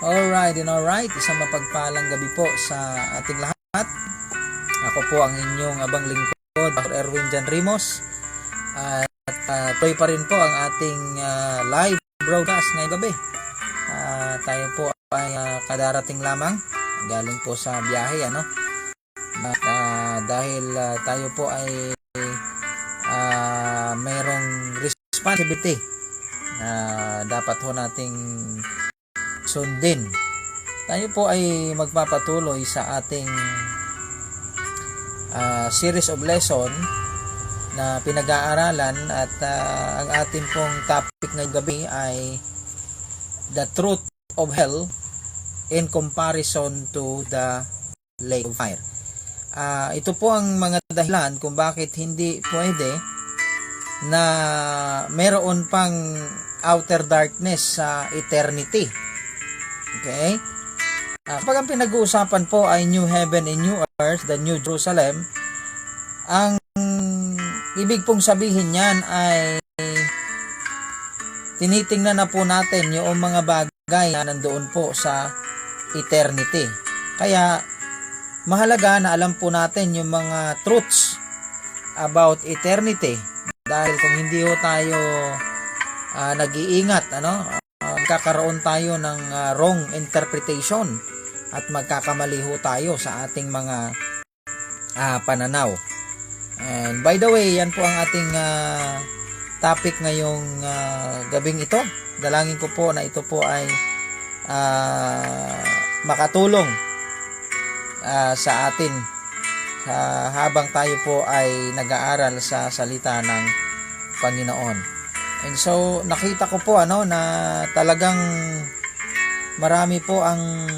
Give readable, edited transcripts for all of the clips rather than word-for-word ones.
Alright and alright, isang mapagpalang gabi po sa ating lahat. Ako po ang inyong abang lingkod, Dr. Erwin Jan Rimos. At tuloy pa rin po ang ating live broadcast ngayong gabi. Tayo po ay kadarating lamang, galing po sa biyahe, ano? At dahil tayo po ay mayroong responsibility na dapat ho nating sundin. Tayo po ay magpapatuloy sa ating series of lesson na pinag-aaralan at ang ating pong topic ngayong gabi ay the truth of hell in comparison to the lake of fire. Ito po ang mga dahilan kung bakit hindi pwede na meron pang outer darkness sa eternity. Okay? Kapag ang pinag-uusapan po ay New Heaven and New Earth, the New Jerusalem, ang ibig pong sabihin niyan ay tinitingnan na po natin yung mga bagay na nandoon po sa eternity. Kaya mahalaga na alam po natin yung mga truths about eternity, dahil kung hindi ho tayo nag-iingat, magkakaroon tayo ng wrong interpretation at magkakamali ho tayo sa ating mga pananaw. And by the way, yan po ang ating topic ngayong gabing ito. Dalangin ko po na ito po ay makatulong sa atin habang tayo po ay nag-aaral sa salita ng Panginoon. And so nakita ko po na talagang marami po ang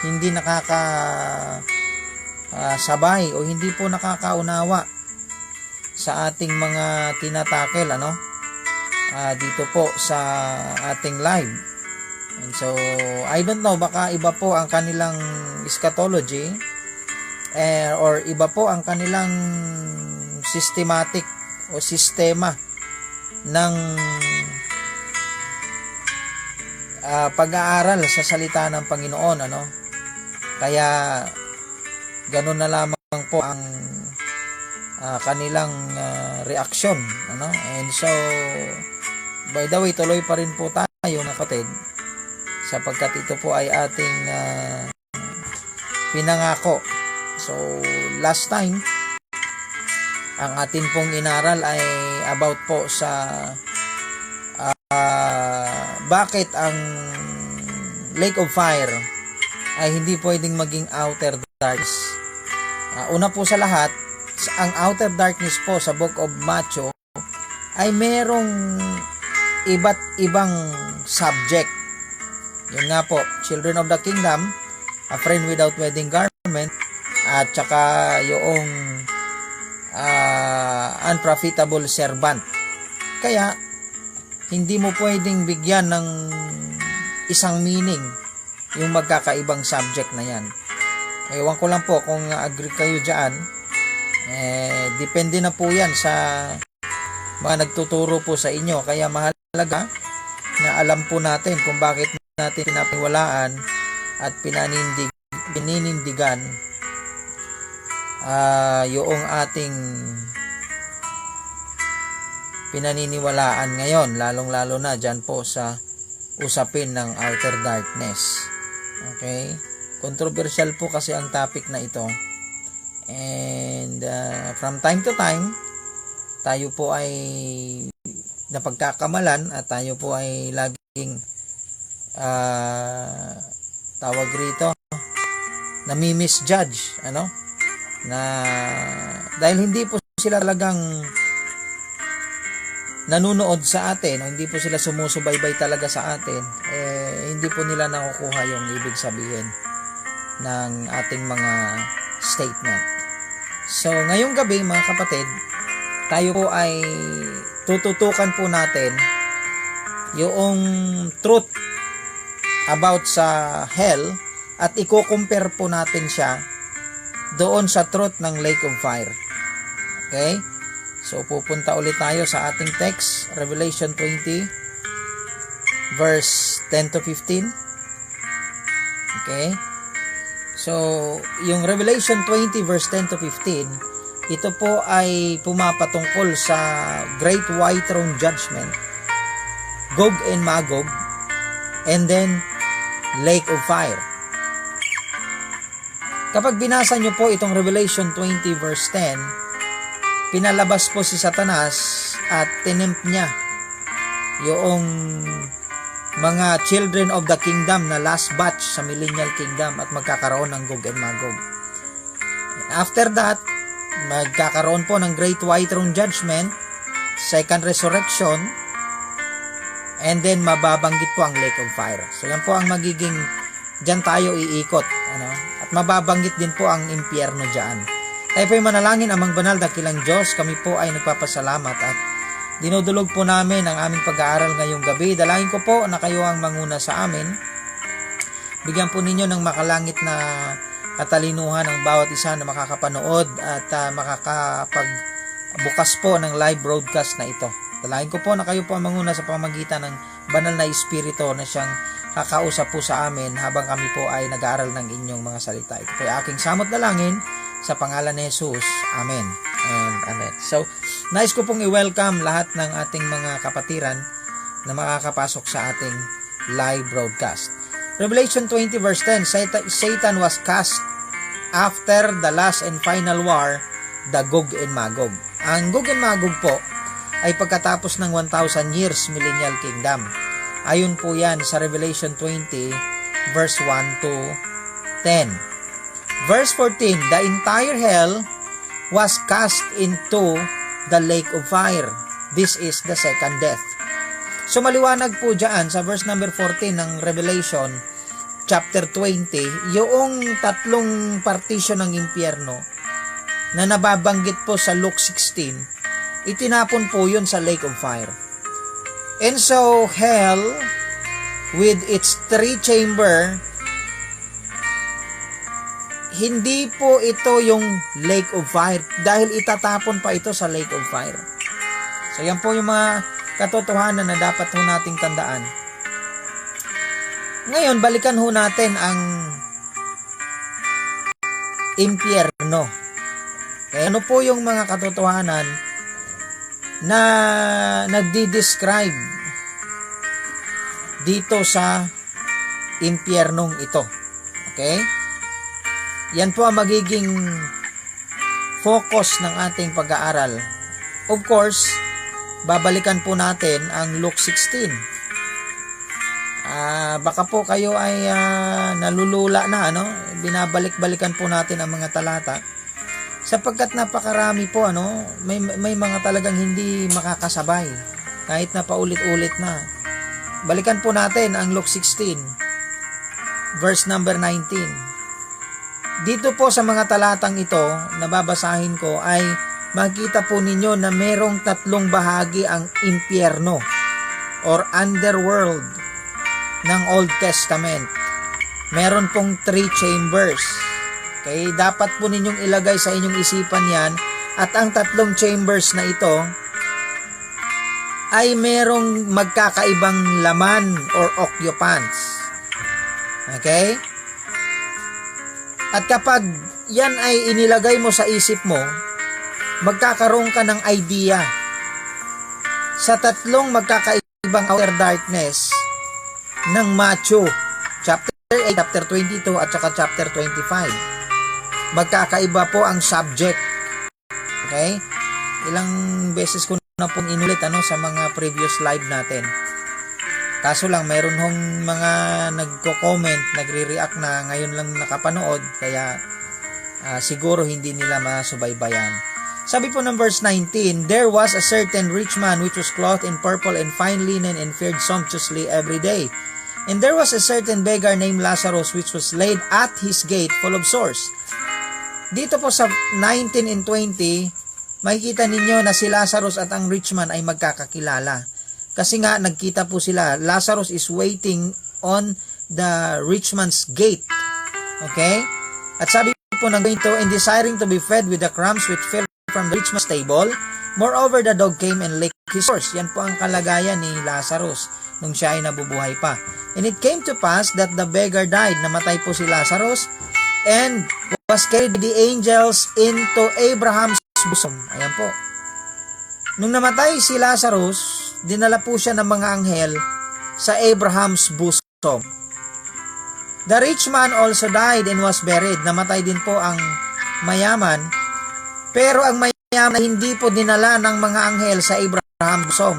hindi nakakasabay o hindi po nakakaunawa sa ating mga tinatakil dito po sa ating live. And so I don't know, baka iba po ang kanilang eschatology or iba po ang kanilang systematic o sistema ng pag-aaral sa salita ng Panginoon, kaya ganun na lamang po ang kanilang reaksyon, and so by the way, tuloy pa rin po tayo mga kapatid, sapagkat ito po ay ating pinangako. So last time ang atin pong inaral ay about po sa bakit ang lake of fire ay hindi pwedeng maging outer darkness. Una po sa lahat, ang outer darkness po sa book of Matthew ay merong iba't ibang subject. Yun nga po, children of the kingdom, a friend without wedding garment, at saka yung unprofitable servant. Kaya hindi mo pwedeng bigyan ng isang meaning yung magkakaibang subject na yan. Ewan ko lang po kung agree kayo dyan. Depende na po yan sa mga nagtuturo po sa inyo. Kaya mahalaga na alam po natin kung bakit natin pinapaniwalaan at pininindigan yung ating pinaniniwalaan ngayon, lalong-lalo na dyan po sa usapin ng outer darkness. Okay? Controversial po kasi ang topic na ito. And from time to time, tayo po ay napagkakamalan at tayo po ay laging tawag rito, nami-misjudge, na dahil hindi po sila talagang nanunood sa atin o hindi po sila sumusubaybay talaga sa atin, hindi po nila nakukuha yung ibig sabihin ng ating mga statement. So ngayong gabi mga kapatid, tayo po ay tututukan po natin yung truth about sa hell at i-compare po natin siya doon sa truth ng lake of fire. Okay? So pupunta ulit tayo sa ating text, Revelation 20 verse 10 to 15. Okay? So, yung Revelation 20 verse 10 to 15, ito po ay pumapatungkol sa Great White Throne Judgment, Gog and Magog, and then Lake of Fire. Kapag binasa nyo po itong Revelation 20 verse 10, pinalabas po si Satanas at tinempt niya yung mga children of the kingdom na last batch sa millennial kingdom at magkakaroon ng Gog and Magog. After that, magkakaroon po ng Great White Throne Judgment, Second Resurrection, and then mababanggit po ang Lake of Fire. So yan po ang magiging, dyan tayo iikot, at mababanggit din po ang impyerno dyan. Tayo po yung manalangin, Amang Banal, dakilang Diyos, kami po ay nagpapasalamat at dinudulog po namin ang aming pag-aaral ngayong gabi. Dalangin ko po na kayo ang manguna sa amin. Bigyan po ninyo ng makalangit na katalinuhan ng bawat isa na makakapanood at makakapagbukas po ng live broadcast na ito. Dalangin ko po na kayo po ang manguna sa pamamagitan ng banal na Espiritu na siyang kakausap po sa amin habang kami po ay nag-aaral ng inyong mga salita. Ito po ay aking samot dalangin sa pangalan ni Jesus. Amen and amen. So, nais ko pong i-welcome lahat ng ating mga kapatiran na makakapasok sa ating live broadcast. Revelation 20 verse 10, Satan was cast after the last and final war, the Gog and Magog. Ang Gog and Magog po ay pagkatapos ng 1,000 years millennial kingdom. Ayon po yan sa Revelation 20 verse 1 to 10. Verse 14, the entire hell was cast into the lake of fire. This is the second death. So maliwanag po dyan sa verse number 14 ng Revelation chapter 20, yung tatlong partition ng impyerno na nababanggit po sa Luke 16, itinapon po yun sa lake of fire. And so hell with its three chamber, hindi po ito yung lake of fire dahil itatapon pa ito sa lake of fire. So yan po yung mga katotohanan na dapat ho nating tandaan. Ngayon, balikan ho natin ang impyerno. Okay, ano po yung mga katotohanan na nagdi-describe dito sa impyernong ito? Okay? Yan po ang magiging focus ng ating pag-aaral. Of course, babalikan po natin ang Luke 16. Baka po kayo ay nalulula na, binabalik-balikan po natin ang mga talata. Sapagkat napakarami po, may mga talagang hindi makakasabay. Kahit na paulit-ulit na. Balikan po natin ang Luke 16, verse number 19. Dito po sa mga talatang ito na babasahin ko ay makita po ninyo na merong tatlong bahagi ang impyerno or underworld ng Old Testament. Meron pong 3 chambers. Okay, dapat po ninyong ilagay sa inyong isipan yan at ang tatlong chambers na ito ay merong magkakaibang laman or occupants. Okay? At kapag yan ay inilagay mo sa isip mo, magkakaroon ka ng idea sa tatlong magkakaibang outer darkness ng Matthew, chapter 8, chapter 22, at saka chapter 25. Magkakaiba po ang subject. Okay? Ilang beses ko na pong inulit sa mga previous live natin. Kaso lang, mayroon hong mga nagko-comment, nagre-react na ngayon lang nakapanood, kaya siguro hindi nila masubaybayan. Sabi po ng verse 19, there was a certain rich man which was clothed in purple and fine linen and fared sumptuously every day. And there was a certain beggar named Lazarus which was laid at his gate full of sores. Dito po sa 19 and 20, makikita ninyo na si Lazarus at ang rich man ay magkakakilala. Kasi nga, nagkita po sila. Lazarus is waiting on the rich man's gate. Okay? At sabi po ng ganito, and desiring to be fed with the crumbs which fell from the rich man's table, moreover, the dog came and licked his sores. Yan po ang kalagayan ni Lazarus. nung siya ay nabubuhay pa. And it came to pass that the beggar died. Namatay po si Lazarus and was carried by the angels into Abraham's bosom. Ayan po. Nung namatay si Lazarus, dinala po siya ng mga anghel sa Abraham's bosom. The rich man also died and was buried. Namatay din po ang mayaman, pero ang mayaman hindi po dinala ng mga anghel sa Abraham's bosom.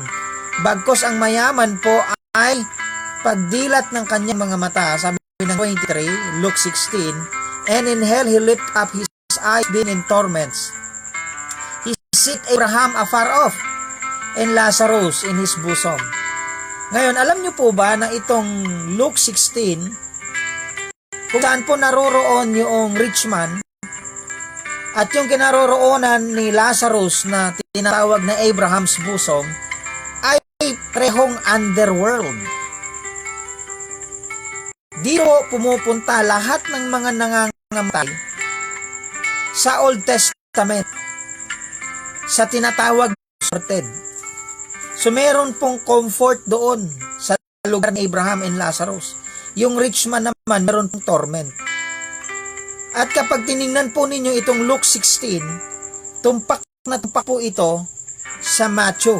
Bagkos ang mayaman po ay pagdilat ng kanyang mga mata, sabi ng 23, Luke 16, and in hell he lift up his eyes being in torments. He sit Abraham afar off, and Lazarus in his bosom. Ngayon, alam niyo po ba na itong Luke 16, kung saan po naroroon yung rich man, at yung kinaroroonan ni Lazarus na tinatawag na Abraham's bosom, ay parehong underworld. Dito pumupunta lahat ng mga nangangamatay sa Old Testament, sa tinatawag na sorted. So meron pong comfort doon sa lugar ni Abraham and Lazarus. Yung rich man naman, meron pong torment. At kapag tiningnan po ninyo itong Luke 16, tumpak na tumpak po ito sa Matthew.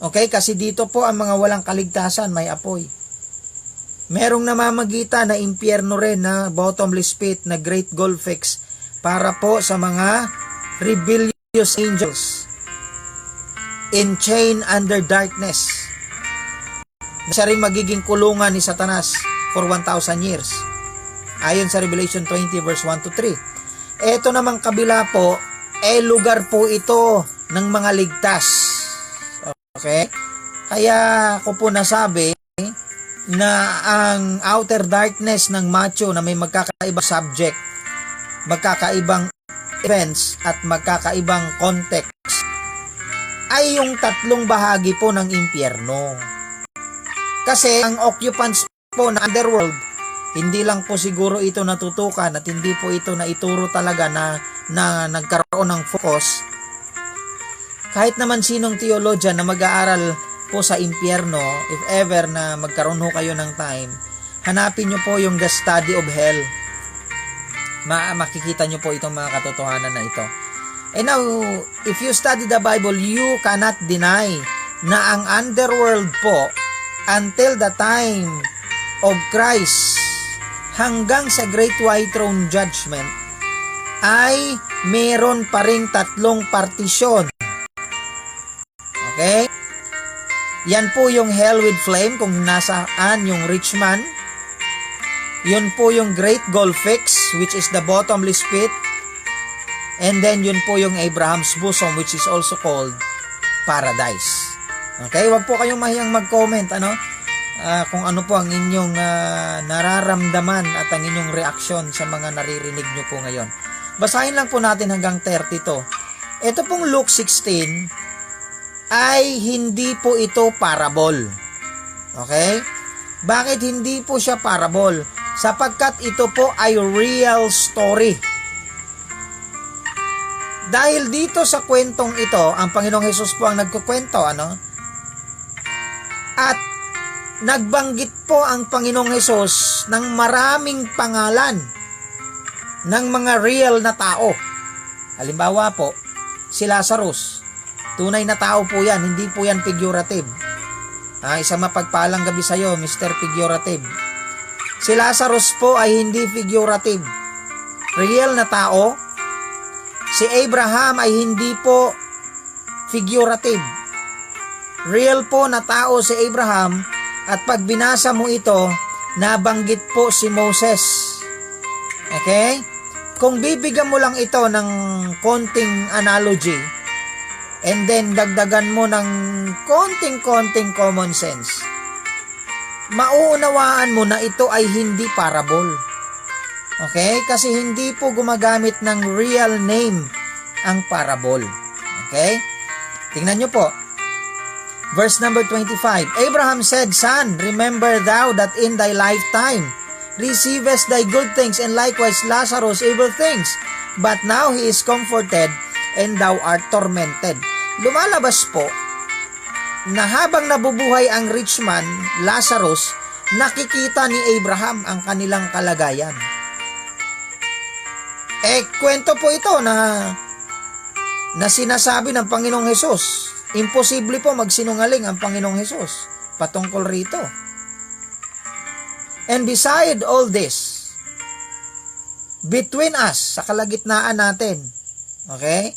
Okay? Kasi dito po ang mga walang kaligtasan, may apoy. Merong namamagitan na impyerno rin na bottomless pit na great gulfix para po sa mga rebellious angels in chain under darkness. Siya rin magiging kulungan ni Satanas for 1,000 years. Ayon sa Revelation 20 verse 1 to 3. Ito namang kabila po, lugar po ito ng mga ligtas. Okay? Kaya ko po nasabi na ang outer darkness ng Matthew na may magkakaibang subject, magkakaibang events at magkakaibang context ay yung tatlong bahagi po ng impyerno. Kasi ang occupants po na underworld, hindi lang po siguro ito natutukan at hindi po ito naituro talaga na nagkaroon ng focus. Kahit naman sinong theologian na mag-aaral po sa impyerno, if ever na magkaroon ho kayo ng time, hanapin nyo po yung The Study of Hell. Makikita nyo po itong mga katotohanan na ito. And now, if you study the Bible, you cannot deny na ang underworld po, until the time of Christ, hanggang sa Great White Throne Judgment, ay meron pa ring tatlong partisyon. Okay? Yan po yung hell with flame, kung nasaan yung rich man. Yun po yung great gulfix, which is the bottomless pit. And then yun po yung Abraham's bosom, which is also called paradise. Okay, wag po kayong mahiyang mag-comment kung ano po ang inyong nararamdaman at ang inyong reaksyon sa mga naririnig nyo po ngayon. Basahin lang po natin hanggang 32. Ito pong Luke 16 ay hindi po ito parable. Okay? Bakit hindi po siya parable? Sapagkat ito po ay real story. Dahil dito sa kwentong ito, ang Panginoong Hesus po ang nagkukwento, at nagbanggit po ang Panginoong Hesus ng maraming pangalan ng mga real na tao. Halimbawa po, si Lazarus. Tunay na tao po yan, hindi po yan figurative. Isang mapagpalang gabi sa iyo, Mr. Figurative. Si Lazarus po ay hindi figurative. Real na tao. Si Abraham ay hindi po figurative. Real po na tao si Abraham, at pag binasa mo ito, nabanggit po si Moses. Okay? Kung bibigyan mo lang ito ng konting analogy, and then dagdagan mo ng konting common sense, mauunawaan mo na ito ay hindi parable. Okay? Kasi hindi po gumagamit ng real name ang parable. Okay? Tingnan nyo po. Verse number 25. Abraham said, Son, remember thou that in thy lifetime receivest thy good things, and likewise Lazarus evil things. But now he is comforted, and thou art tormented. Lumalabas po na habang nabubuhay ang rich man, Lazarus, nakikita ni Abraham ang kanilang kalagayan. Kwento po ito na sinasabi ng Panginoong Hesus. Imposible po magsinungaling ang Panginoong Hesus patungkol rito. And beside all this, between us, sa kalagitnaan natin, okay?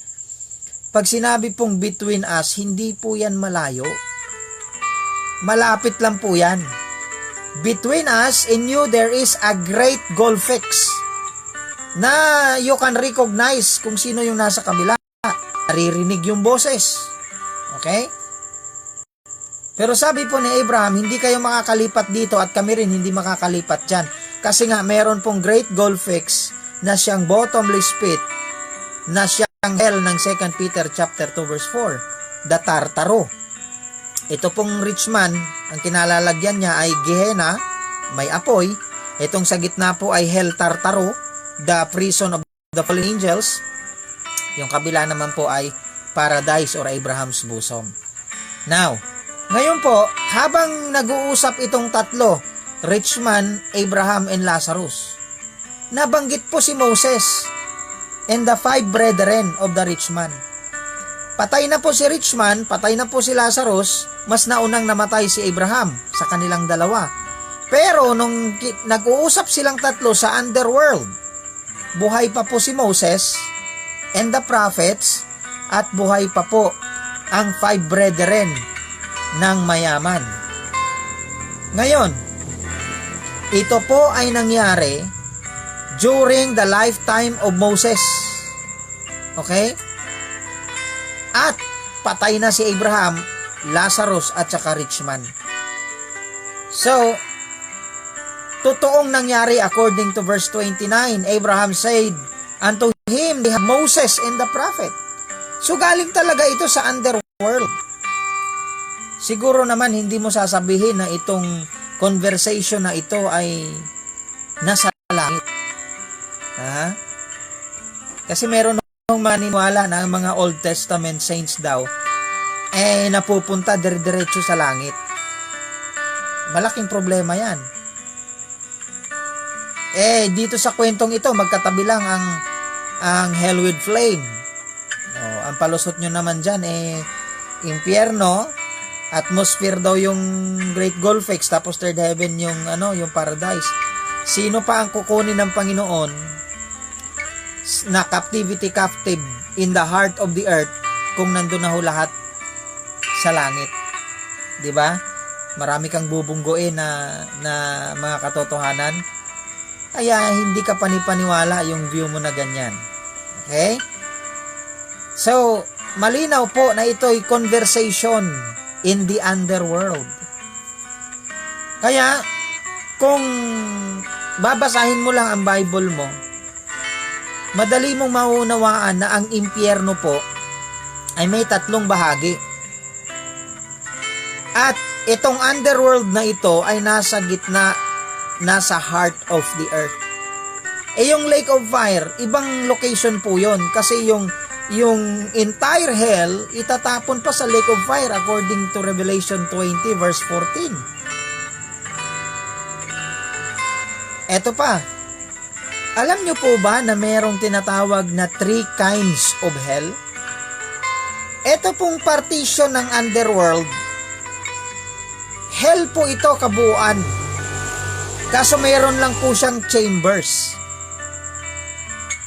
Pag sinabi pong between us, hindi po yan malayo. Malapit lang po yan. Between us and you, there is a great gulf fix na you can recognize kung sino yung nasa kabila. Naririnig yung boses. Okay? Pero sabi po ni Abraham, hindi kayo makakalipat dito at kami rin hindi makakalipat dyan. Kasi nga, meron pong great gulf fix na siyang bottomless pit, na siyang hell ng 2 Peter chapter 2 verse 4, the Tartaro. Ito pong rich man, ang kinalalagyan niya ay Gehenna, may apoy. Itong sa gitna po ay hell Tartaro, the prison of the fallen angels. Yung kabila naman po ay paradise or Abraham's bosom. Now, ngayon po, habang nag-uusap itong tatlo, rich man, Abraham, and Lazarus, nabanggit po si Moses and the 5 brethren of the rich man. Patay na po si rich man, patay na po si Lazarus, mas naunang namatay si Abraham sa kanilang dalawa. Pero nung nag-uusap silang tatlo sa underworld, buhay pa po si Moses and the prophets at buhay pa po ang 5 brethren ng mayaman. Ngayon, ito po ay nangyari during the lifetime of Moses. Okay? At patay na si Abraham, Lazarus at saka rich man. So, totoong nangyari according to verse 29, Abraham said unto him, they have Moses and the prophet. So, galing talaga ito sa underworld. Siguro naman hindi mo sasabihin na itong conversation na ito ay nasa langit. Ha? Kasi meron nung maniniwala na ang mga Old Testament saints daw napupunta dire-diretso sa langit. Malaking problema yan. Dito sa kwentong ito, magkatabi lang ang hell with flame. Ang palusot nyo naman dyan, impyerno, atmosphere daw yung great gulf fix, tapos third heaven yung yung paradise. Sino pa ang kukunin ng Panginoon na captive in the heart of the earth kung nandun na ho lahat sa langit? 'Di ba? Marami kang bubungguin na mga katotohanan. Kaya hindi ka panipaniwala yung view mo na ganyan. Okay? So, malinaw po na ito'y conversation in the underworld. Kaya, kung babasahin mo lang ang Bible mo, madali mong maunawaan na ang impyerno po ay may 3 bahagi. At itong underworld na ito ay nasa gitna, nasa heart of the earth. Yung Lake of Fire, ibang location po yon, kasi yung entire hell itatapon pa sa Lake of Fire according to Revelation 20 verse 14. Eto pa, alam nyo po ba na mayroong tinatawag na 3 kinds of hell? Eto pong partition ng underworld, hell po ito kabuuan, kaso mayroon lang po siyang chambers.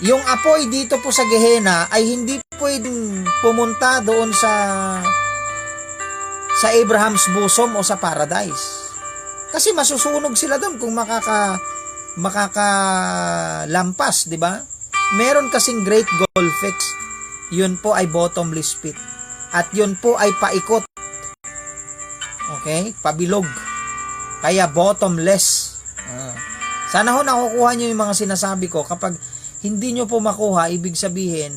Yung apoy dito po sa Gehenna ay hindi pwedeng pumunta doon sa Abraham's bosom o sa paradise. Kasi masusunog sila doon kung makakalampas, di ba? Meron kasing great gulf fix. Yun po ay bottomless pit. At yun po ay paikot. Okay? Pabilog. Kaya bottomless. Sana ho nakukuha nyo yung mga sinasabi ko. Kapag hindi nyo po makuha, ibig sabihin,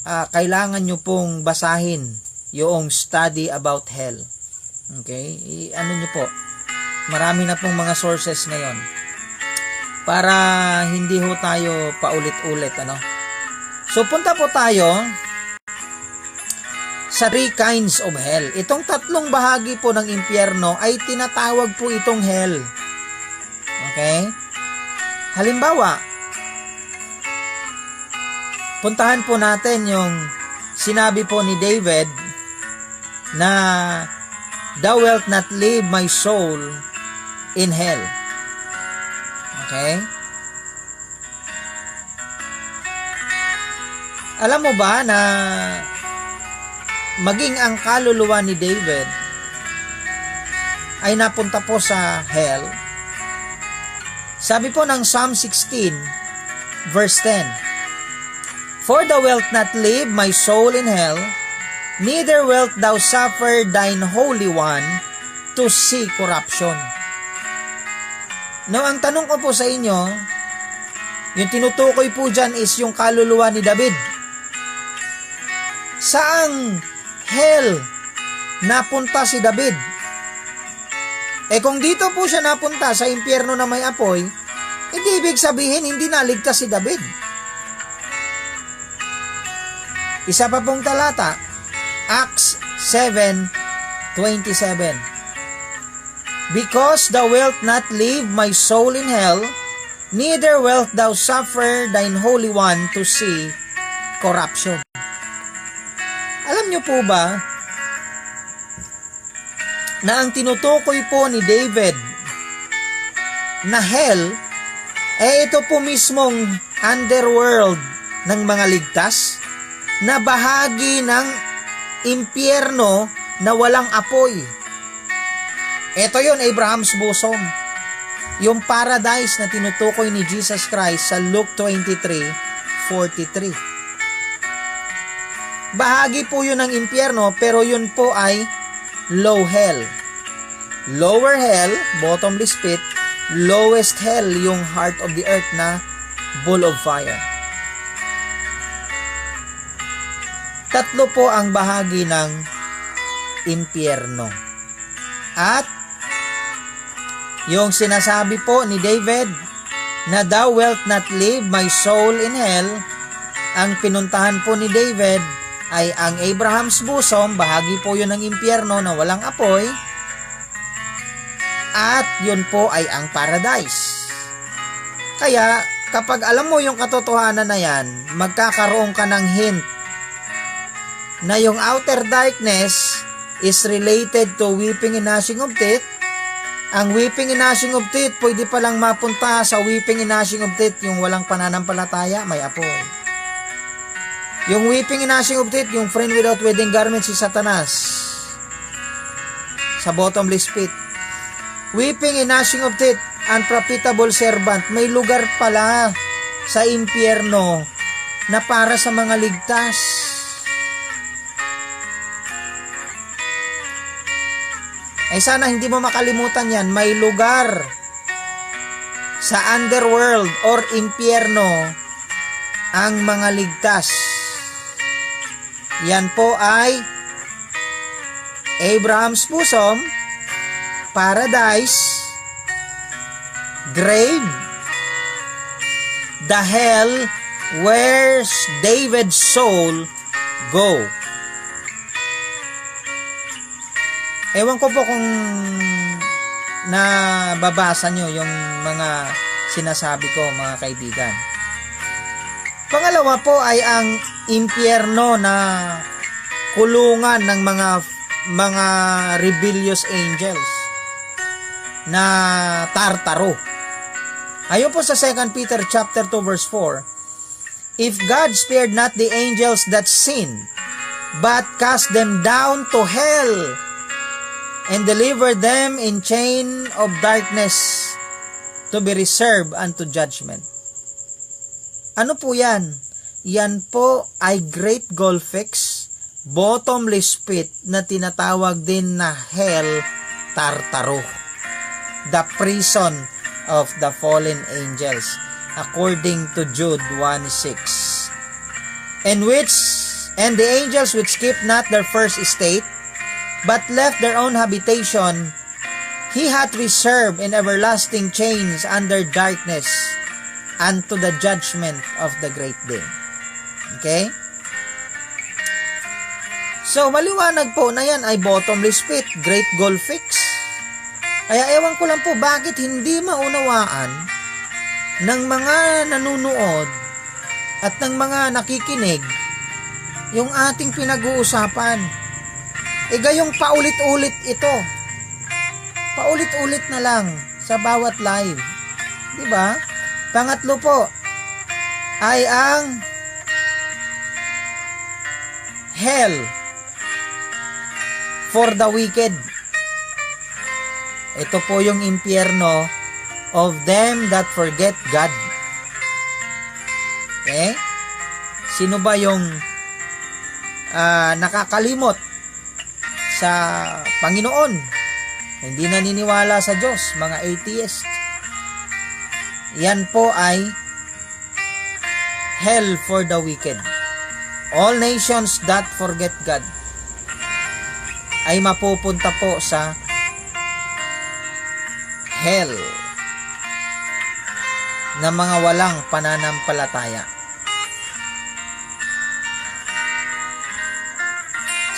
kailangan nyo pong basahin yung study about hell. Okay? Ano nyo po? Marami na pong mga sources ngayon. Para hindi ho tayo paulit-ulit. So, punta po tayo sa three kinds of hell. Itong tatlong bahagi po ng impyerno ay tinatawag po itong hell. Okay? Halimbawa, puntahan po natin yung sinabi po ni David na thou wilt not leave my soul in hell. Okay? Alam mo ba na maging ang kaluluwa ni David ay napunta po sa hell? Sabi po ng Psalm 16 verse 10, for thou wilt not leave my soul in hell, neither wilt thou suffer thine Holy One to see corruption. Now, ang tanong ko po sa inyo, yung tinutukoy po dyan is yung kaluluwa ni David. Saang hell napunta si David? Kung dito po siya napunta sa impyerno na may apoy, hindi ibig sabihin hindi naligtas si David. Isa pa pong talata, Acts 7:27. Because thou wilt not leave my soul in hell, neither wilt thou suffer thine Holy One to see corruption. Alam niyo po ba na ang tinutukoy po ni David na hell, ito po mismong underworld ng mga ligtas na bahagi ng impyerno na walang apoy. Ito yon, Abraham's bosom. Yung paradise na tinutukoy ni Jesus Christ sa Luke 23:43. Bahagi po yun ng impyerno, pero yun po ay low hell. Lower hell, bottomless pit. Lowest hell, yung heart of the earth na ball of fire. Tatlo po ang bahagi ng impyerno. At yung sinasabi po ni David na thou wilt not leave my soul in hell, ang pinuntahan po ni David ay ang Abraham's bosom, bahagi po yun ng impyerno na walang apoy, at yun po ay ang paradise. Kaya kapag alam mo yung katotohanan na yan, magkakaroon ka ng hint na yung outer darkness is related to weeping and gnashing of teeth. Ang weeping and gnashing of teeth, pwede palang mapunta sa weeping and gnashing of teeth, yung walang pananampalataya, may apoy. Yung weeping and gnashing of teeth, yung friend without wedding garment, si Satanas, sa bottomless pit. Weeping and gnashing of teeth, unprofitable servant, may lugar pala sa impyerno na para sa mga ligtas. Ay sana hindi mo makalimutan yan, may lugar sa underworld or impyerno ang mga ligtas. Yan po ay Abraham's bosom, paradise, grave, the hell where David's soul go. Ewan ko po kung nababasa nyo yung mga sinasabi ko, mga kaibigan. Pangalawa po ay ang impyerno na kulungan ng mga rebellious angels na Tartaro. Ayon po sa 2 Peter chapter 2 verse 4, if God spared not the angels that sinned, but cast them down to hell and delivered them in chain of darkness to be reserved unto judgment. Ano po yan? Yan po ay Great Gulfix, bottomless pit na tinatawag din na Hell Tartaro, the prison of the fallen angels, according to Jude 1:6. And the angels which keep not their first estate, but left their own habitation, he hath reserved in everlasting chains under darkness, unto the judgment of the great day. Okay? So, maliwanag po na yan ay bottomless pit, great goal fix. Kaya ewan ko lang po bakit hindi maunawaan ng mga nanunood at ng mga nakikinig yung ating pinag-uusapan. Gayong paulit-ulit ito. Paulit-ulit na lang sa bawat live. Diba? Pangatlo po ay ang hell for the wicked. Ito po yung impyerno of them that forget God. Okay? Sino ba yung nakakalimot sa Panginoon? Hindi naniniwala sa Diyos, mga atheist. Yan po ay hell for the wicked. All nations that forget God ay mapupunta po sa hell na mga walang pananampalataya.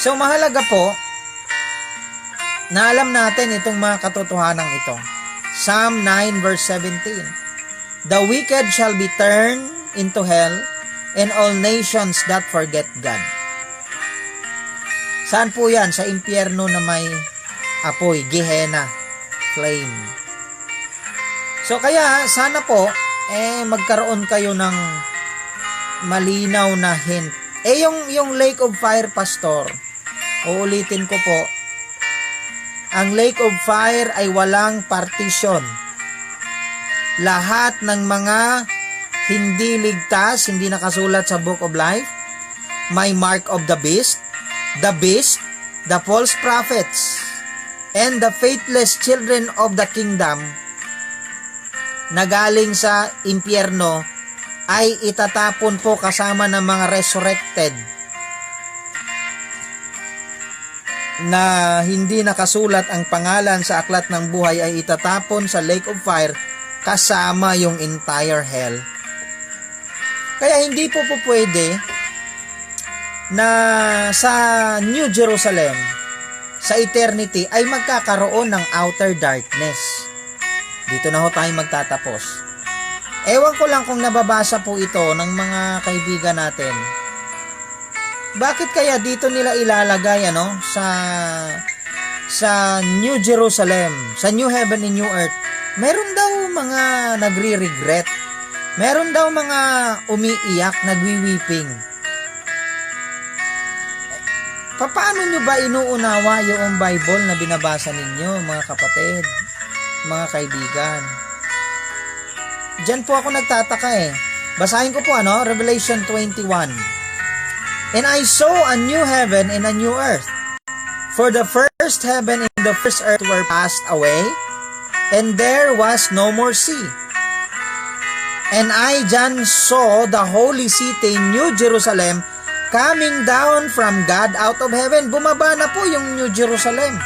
So mahalaga po na alam natin itong mga katotohanan ito. Psalm 9 verse 17. The wicked shall be turned into hell, and all nations that forget God. Saan po yan? Sa impyerno na may apoy, Gehenna, flame. So kaya sana po magkaroon kayo ng malinaw na hint. Yung Lake of Fire, Pastor, uulitin ko po, ang Lake of Fire ay walang partition. Lahat ng mga hindi ligtas, hindi nakasulat sa Book of Life, may mark of the beast, the false prophets, and the faithless children of the kingdom na galing sa impyerno ay itatapon po kasama ng mga resurrected na hindi nakasulat ang pangalan sa aklat ng buhay ay itatapon sa Lake of Fire kasama yung entire hell. Kaya hindi po pwede na sa New Jerusalem, sa eternity, ay magkakaroon ng outer darkness. Dito na ho tayo magtatapos. Ewan ko lang kung nababasa po ito ng mga kaibigan natin. Bakit kaya dito nila ilalagay sa New Jerusalem, sa New Heaven and New Earth, meron daw mga nagre-regret. Meron daw mga umiiyak, nagwi-weeping. Paano nyo ba inuunawa yung Bible na binabasa ninyo, mga kapatid, mga kaibigan? Diyan po ako nagtataka Basahin ko po Revelation 21. And I saw a new heaven and a new earth. For the first heaven and the first earth were passed away, and there was no more sea. And I, John, saw the holy city, New Jerusalem, coming down from God out of heaven. Bumaba na po yung New Jerusalem,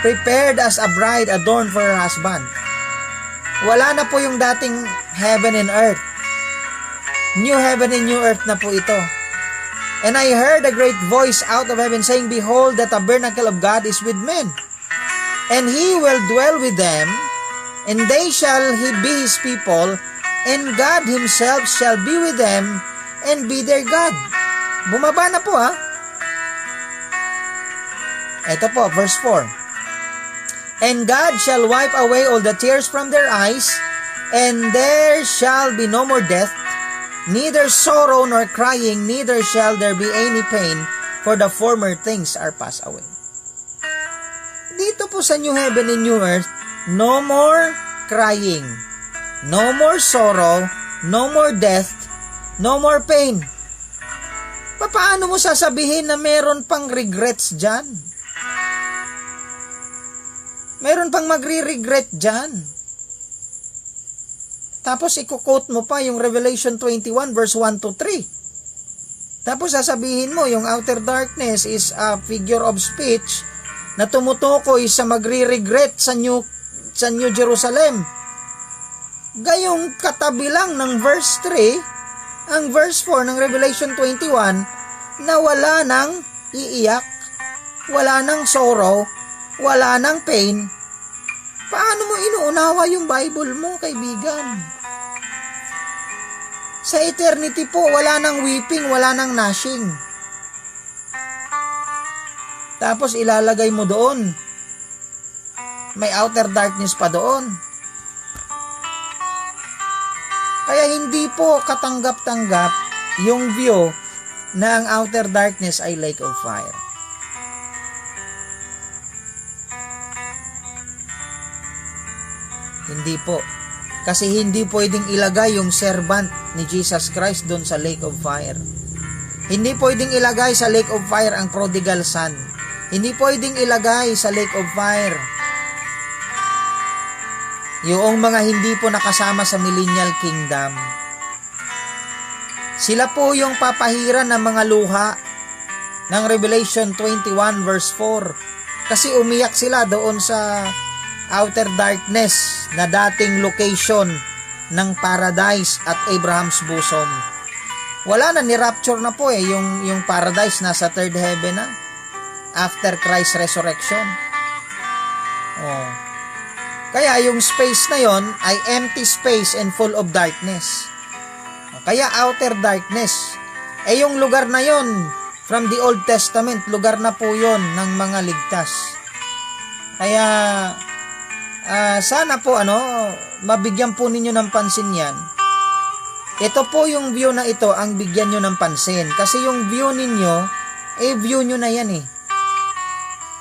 prepared as a bride adorned for her husband. Wala na po yung dating heaven and earth. New heaven and new earth na po ito. And I heard a great voice out of heaven saying, Behold, the tabernacle of God is with men, and He will dwell with them, and they shall be His people, and God Himself shall be with them, and be their God. Bumaba na po Ito po, verse 4. And God shall wipe away all the tears from their eyes, and there shall be no more death, neither sorrow nor crying, neither shall there be any pain, for the former things are passed away. Dito po sa New Heaven and New Earth, no more crying, no more sorrow, no more death, no more pain. Paano mo sasabihin na meron pang regrets dyan? Meron pang magre-regret dyan. Tapos i-quote mo pa yung Revelation 21 verse 1 to 3. Tapos sasabihin mo yung outer darkness is a figure of speech na tumutukoy sa magre-regret sa New Jerusalem. Gayong katabi lang ng verse 3, ang verse 4 ng Revelation 21 na wala ng iiyak, wala nang sorrow, wala nang pain. Paano mo inuunawa yung Bible mo, kaibigan? Sa eternity po, wala nang weeping, wala nang gnashing. Tapos ilalagay mo doon, may outer darkness pa doon. Kaya hindi po katanggap-tanggap yung view na ang outer darkness ay lake of fire. Hindi po. Kasi hindi pwedeng ilagay yung servant ni Jesus Christ doon sa lake of fire. Hindi pwedeng ilagay sa lake of fire ang prodigal son. Hindi pwedeng ilagay sa lake of fire yung mga hindi po nakasama sa millennial kingdom. Sila po yung papahiran ng mga luha ng Revelation 21 verse 4. Kasi umiyak sila doon sa outer darkness na dating location ng paradise at Abraham's bosom. Wala na, ni-rapture na po yung paradise nasa third heaven na after Christ's resurrection. Kaya yung space na yon ay empty space and full of darkness. Kaya outer darkness. Yung lugar na yon from the Old Testament, lugar na po yon ng mga ligtas. Kaya sana po mabigyan po ninyo ng pansin yan. Ito po yung view na ito ang bigyan nyo ng pansin. Kasi yung view ninyo, view nyo na yan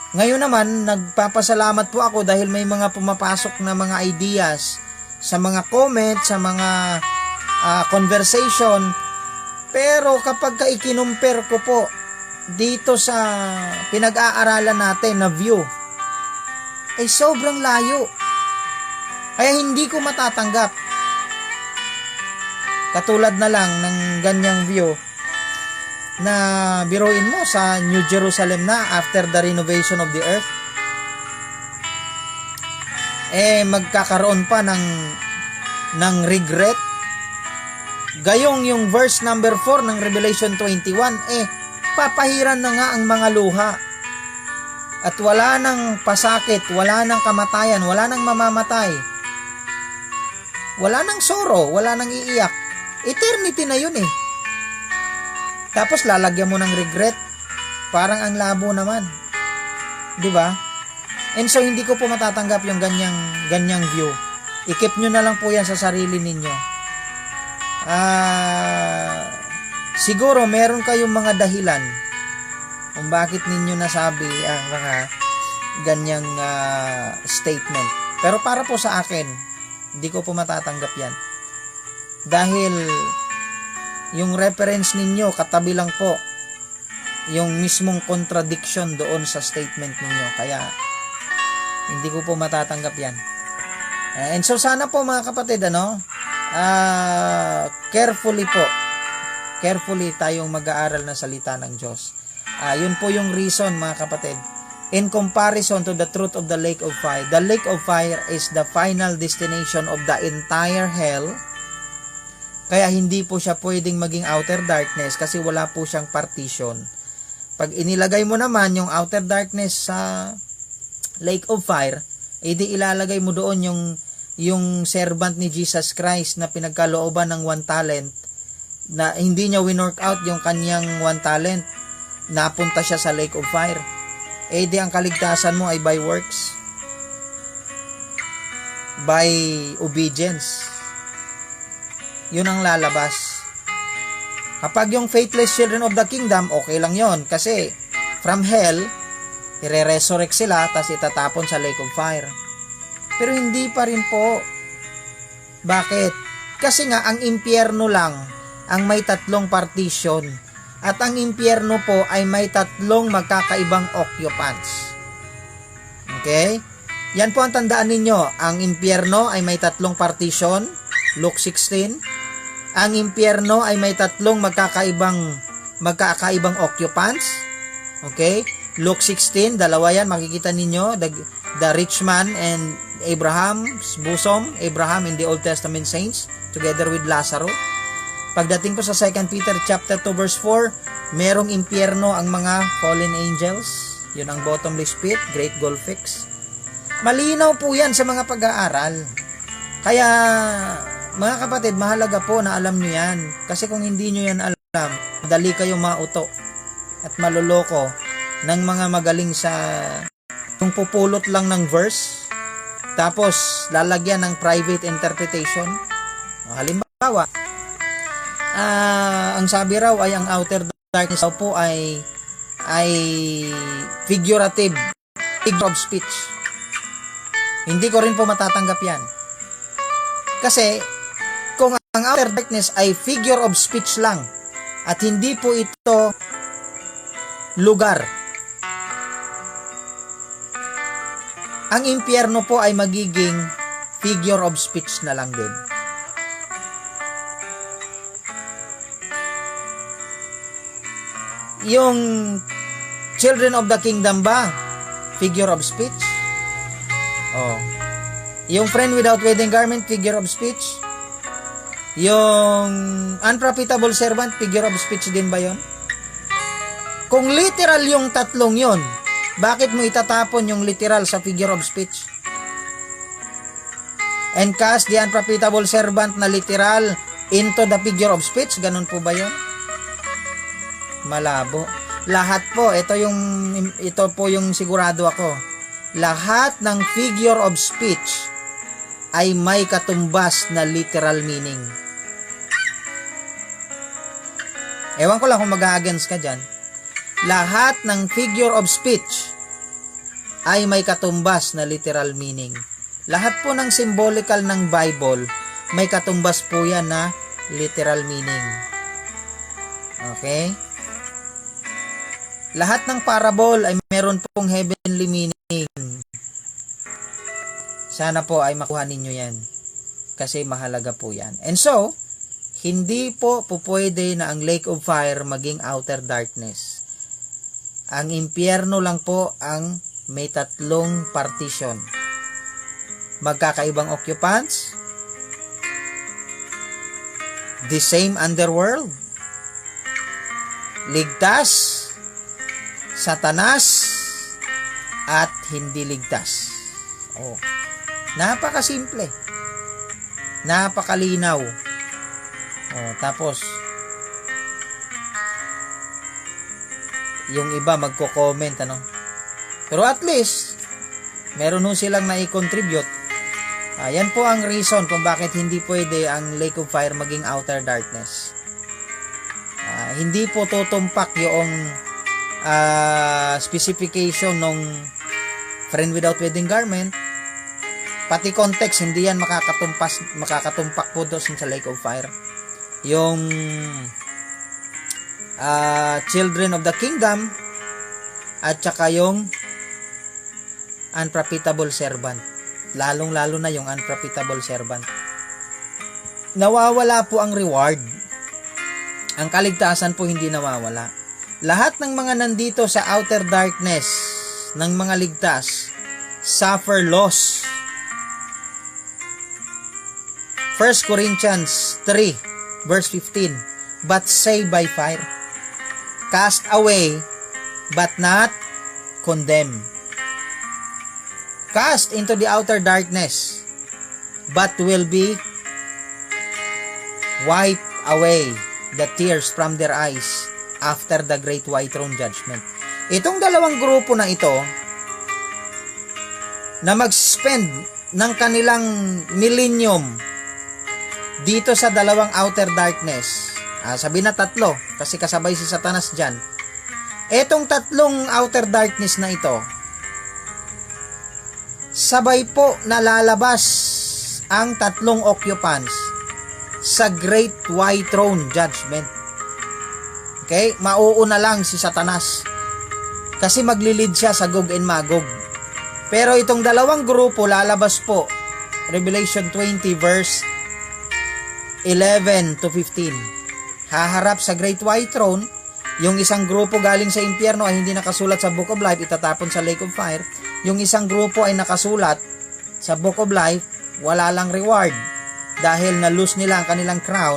Ngayon naman, nagpapasalamat po ako dahil may mga pumapasok na mga ideas sa mga comment, sa mga conversation. Pero kapag ikinumpir ko po dito sa pinag-aaralan natin na view, sobrang layo. Kaya hindi ko matatanggap. Katulad na lang ng ganyang view na biruin mo sa New Jerusalem na after the renovation of the earth, magkakaroon pa ng regret. Gayong yung verse number 4 ng Revelation 21, papahiran na nga ang mga luha. At wala nang pasakit, wala nang kamatayan, wala nang mamamatay. Wala nang sorrow, wala nang iiyak. Eternity na yun Tapos lalagyan mo ng regret. Parang ang labo naman. 'Di ba? And so hindi ko po matatanggap yung ganyang view. I-keep nyo na lang po yan sa sarili ninyo. Siguro meron kayong mga dahilan kung bakit ninyo nasabi ang mga ganyang statement. Pero para po sa akin, hindi ko po matatanggap yan. Dahil yung reference ninyo, katabi lang po yung mismong contradiction doon sa statement ninyo. Kaya, hindi ko po matatanggap yan. And so, sana po mga kapatid, carefully tayong mag-aaral ng salita ng Diyos. Yun po yung reason, mga kapatid. In comparison to the truth of the lake of fire, the lake of fire is the final destination of the entire hell. Kaya hindi po siya pwedeng maging outer darkness kasi wala po siyang partition. Pag inilagay mo naman yung outer darkness sa lake of fire, di ilalagay mo doon yung servant ni Jesus Christ na pinagkalooban ng 1 talent na hindi niya winork out yung kanyang 1 talent, napunta siya sa lake of fire. Di ang kaligtasan mo ay by works, by obedience. Yun ang lalabas. Kapag yung faithless children of the kingdom, okay lang yon kasi from hell, ire-resurrect sila tapos itatapon sa lake of fire. Pero hindi pa rin po. Bakit? Kasi nga ang impyerno lang ang may 3 partition at ang impyerno po ay may 3 magkakaibang occupants. Okay? Yan po ang tandaan ninyo. Ang impyerno ay may 3 partition, Luke 16. Ang impyerno ay may 3 magkakaibang occupants. Okay? Luke 16, dalawa yan, makikita ninyo, the rich man and Abraham's bosom, Abraham in the Old Testament saints, together with Lazarus. Pagdating po sa 2 Peter chapter 2 verse 4, merong impyerno ang mga fallen angels. Yun ang bottomless pit, great gulf fix. Malinaw po yan sa mga pag-aaral. Kaya, mga kapatid, mahalaga po na alam nyo yan. Kasi kung hindi nyo yan alam, dali kayo mauto at maluloko ng mga magaling sa yung pupulot lang ng verse, tapos lalagyan ng private interpretation. Halimbawa, ang sabi raw ay ang outer darkness po ay figurative, figure of speech. Hindi ko rin po matatanggap yan. Kasi, kung ang outer darkness ay figure of speech lang, at hindi po ito lugar, ang impyerno po ay magiging figure of speech na lang din. Yung children of the kingdom ba, figure of speech? Oh. Yung friend without wedding garment, figure of speech? Yung unprofitable servant, figure of speech din ba yon? Kung literal yung tatlong yon, bakit mo itatapon yung literal sa figure of speech? And cast the unprofitable servant na literal into the figure of speech, ganun po ba yon? Malabo. Lahat po, ito po yung sigurado ako. Lahat ng figure of speech ay may katumbas na literal meaning. Ewan ko lang kung mag-a-against ka dyan. Lahat ng figure of speech ay may katumbas na literal meaning. Lahat po ng symbolical ng Bible, may katumbas po yan na literal meaning. Okay? Lahat ng parable ay meron pong heavenly meaning. Sana po ay makuha ninyo yan. Kasi mahalaga po yan. And so, hindi po pupwede na ang lake of fire maging outer darkness. Ang impyerno lang po ang may tatlong partition. Magkakaibang occupants, the same underworld, ligtas, Satanas, at hindi ligtas. Oh. Napakasimple. Napakalinaw. Oh, tapos yung iba magko-comment ano. Pero at least meron ho silang na-contribute. Yan po ang reason kung bakit hindi pwede ang lake of fire maging outer darkness. Hindi po tutumpak yung specification ng friend without wedding garment, pati context, hindi yan makakatumpak po doon sa lake of fire. Yung children of the kingdom at saka yung unprofitable servant, lalong-lalo na yung unprofitable servant, nawawala po ang reward. Ang kaligtasan po hindi nawawala. Lahat ng mga nandito sa outer darkness ng mga ligtas suffer loss. 1 Corinthians 3 verse 15, but saved by fire, cast away but not condemned, cast into the outer darkness, but will be wiped away the tears from their eyes after the great white throne judgment. Itong dalawang grupo na ito na mag-spend ng kanilang millennium dito sa dalawang outer darkness, sabi na tatlo kasi kasabay si Satanas dyan. Etong tatlong outer darkness na ito, sabay po nalalabas ang tatlong occupants sa great white throne judgment. Okay? Mauuna lang si Satanas kasi maglilid siya sa Gog and Magog. Pero itong dalawang grupo lalabas po, Revelation 20 verse 11 to 15. Haharap sa Great White Throne. Yung isang grupo galing sa impyerno ay hindi nakasulat sa Book of Life, itatapon sa Lake of Fire. Yung isang grupo ay nakasulat sa Book of Life, wala lang reward dahil na-lose nila ang kanilang crown.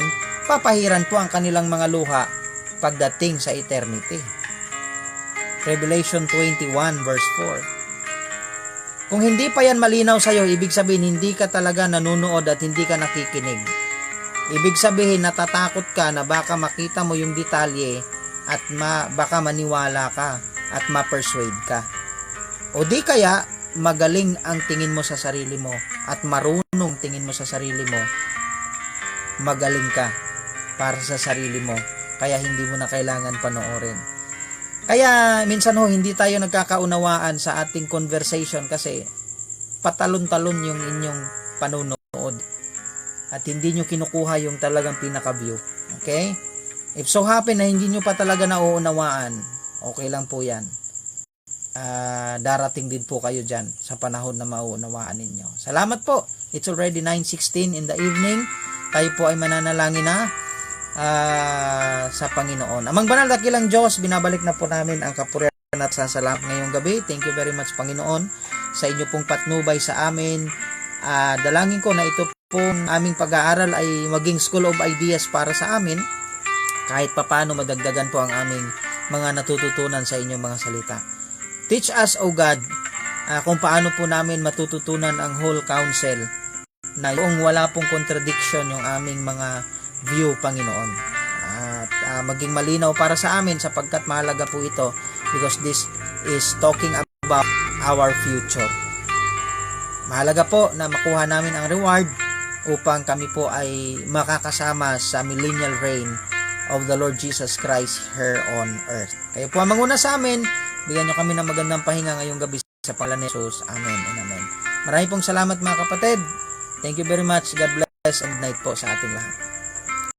mapapahiran po ang kanilang mga luha pagdating sa eternity. Revelation 21 verse 4. Kung hindi pa yan malinaw sa'yo, ibig sabihin hindi ka talaga nanunood at hindi ka nakikinig. Ibig sabihin natatakot ka na baka makita mo yung detalye at baka maniwala ka at ma-persuade ka. O di kaya magaling ang tingin mo sa sarili mo at marunong tingin mo sa sarili mo, magaling ka para sa sarili mo, kaya hindi mo na kailangan panoorin. Kaya minsan hindi tayo nagkakaunawaan sa ating conversation kasi patalon-talon yung inyong panunood at hindi nyo kinukuha yung talagang pinaka-view. Okay? If so happen na hindi nyo pa talaga nauunawaan, okay lang po yan. Darating din po kayo dyan sa panahon na mauunawaan ninyo. Salamat po. It's already 9:16 in the evening. Tayo po ay mananalangin na sa Panginoon. Amang banal dakilang Diyos, binabalik na po namin ang kapurihan at sasalamat ngayong gabi. Thank you very much, Panginoon, sa inyo pong patnubay sa amin. Dalangin ko na ito pong aming pag-aaral ay maging school of ideas para sa amin, kahit papano madagdagan po ang aming mga natututunan sa inyong mga salita. Teach us, O God, kung paano po namin matututunan ang whole counsel na yung wala pong contradiction yung aming mga view, Panginoon. At maging malinaw para sa amin sapagkat mahalaga po ito because this is talking about our future. Mahalaga po na makuha namin ang reward upang kami po ay makakasama sa millennial reign of the Lord Jesus Christ here on earth. Kayo po ang manguna sa amin. Bigyan nyo kami ng magandang pahinga ngayong gabi sa pangalan ni Jesus. Amen and amen. Maraming pong salamat mga kapatid. Thank you very much. God bless and night po sa ating lahat.